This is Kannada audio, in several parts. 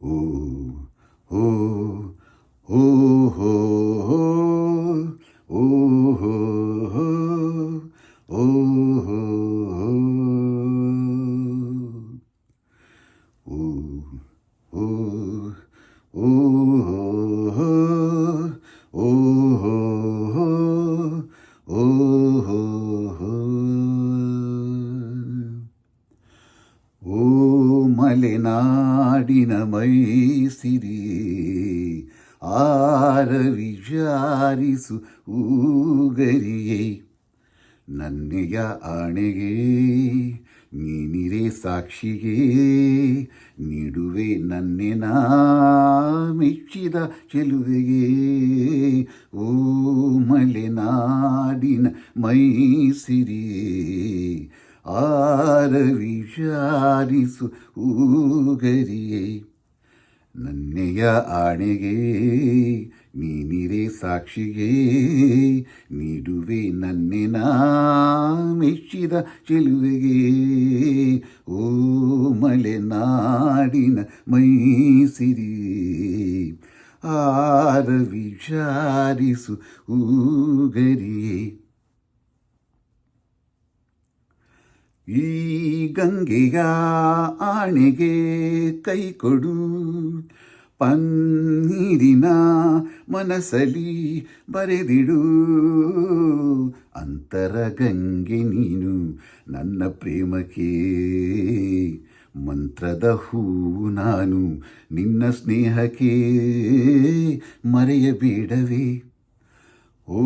ಓ ಓ ಓ ಹೋ ಓ ಹೋ ಓ ಹೋ ಓ ಓ ಓ ಮಲೆನಾಡಿನ ಮೈಸಿರಿ ಆರ ವಿಚಾರಿಸು ಊಗರಿಯೇ ನನ್ನೆಯ ಆಣೆಗೆ ನೀನಿರೇ ಸಾಕ್ಷಿಗೆ ನೀಡುವೆ ನನ್ನೆನ ಮೆಚ್ಚಿದ ಚೆಲುವೆಗೆ ಓ ಮಲೆನಾಡಿನ ಮೈಸಿರಿ ಆರ ವಿಚಾರಿಸು ಊಗರಿಯೇ ನನ್ನೆಯ ಆಣೆಗೆ ನೀನಿರೇ ಸಾಕ್ಷಿಗೆ ನೀಡುವೆ ನನ್ನೆನ ಮೆಚ್ಚಿದ ಚೆಲುವೆಗೆ ಓ ಮಲೆನಾಡಿನ ಮೈಸಿರಿ ಆರ ವಿಚಾರಿಸು ಊಗರಿಯೇ ಈ ಗಂಗೆಯ ಆಣೆಗೆ ಕೈ ಕೊಡು ಪನ್ನೀರಿನ ಮನಸಲಿ ಬರೆದಿಡು ಅಂತರ ಗಂಗೆ ನೀನು ನನ್ನ ಪ್ರೇಮಕ್ಕೆ ಮಂತ್ರದ ಹೂವು ನಾನು ನಿನ್ನ ಸ್ನೇಹಕ್ಕೆ ಮರೆಯಬೇಡವೇ ಓ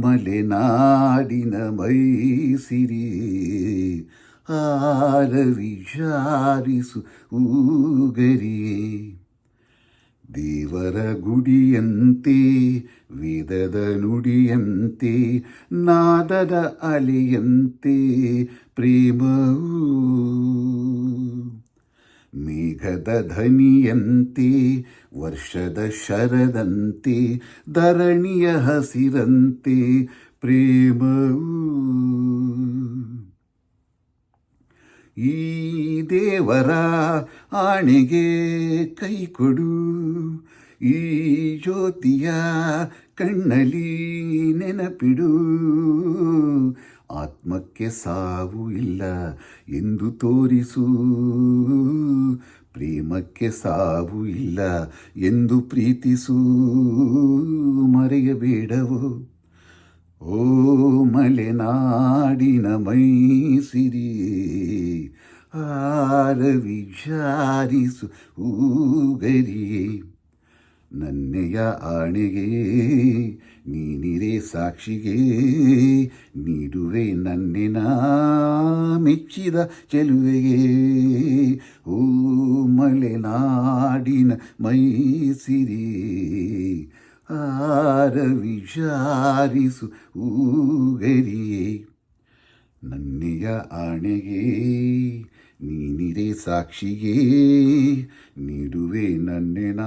ಮಲೆನಾಡಿನ ಮೈಸಿರಿ ಆರ ವಿಚಾರಿಸು ಊಗರಿಯೇ ದೇವರ ಗುಡಿಯಂತೆ ವೇದದ ನುಡಿಯಂತೆ ನಾದದ ಅಲೆಯಂತೆ ಪ್ರೇಮವು ಮೇಘದ ಧನಿಯಂತೆ ವರ್ಷದ ಶರದಂತೆ ಧರಣಿಯ ಹಸಿರಂತೆ ಪ್ರೇಮವು ಈ ದೇವರ ಆಣೆಗೆ ಕೈ ಕೊಡು ಈ ಜ್ಯೋತಿಯ ಕಣ್ಣಲ್ಲಿ ನೆನಪಿಡು ಆತ್ಮಕ್ಕೆ ಸಾವು ಇಲ್ಲ ಎಂದು ತೋರಿಸು ಪ್ರೇಮಕ್ಕೆ ಸಾವು ಇಲ್ಲ ಎಂದು ಪ್ರೀತಿಸು ಮರೆಯಬೇಡವೋ ಓ ಮಲೆನಾಡಿನ ಮೈಸಿರಿ ಆರ ವಿಚಾರಿಸು ಊಗರಿಯೇ ನನ್ನೆಯ ಆಣೆಗೆ ನೀನಿರೇ ಸಾಕ್ಷಿಗೆ ನೀಡುವೆ ನನ್ನೆನ ಮೆಚ್ಚಿದ ಚೆಲುವೆಗೆ ಓ ಮಲೆನಾಡಿನ ಮೈಸಿರಿ ಆರ ವಿಚಾರಿಸು ಊಗರಿಯೇ ನನ್ನೆಯ ಆಣೆಗೆ ನೀನಿರೇ ಸಾಕ್ಷಿಗೆ ನೀಡುವೆ ನನ್ನೆನ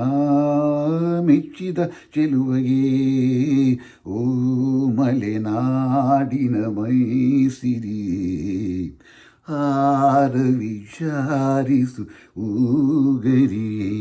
ಮೆಚ್ಚಿದ ಚೆಲುವೆಗೆ ಓ ಮಲೆನಾಡಿನ ಮೈಸಿರಿ ಆರ ವಿಚಾರಿಸು ಊಗರಿಯೇ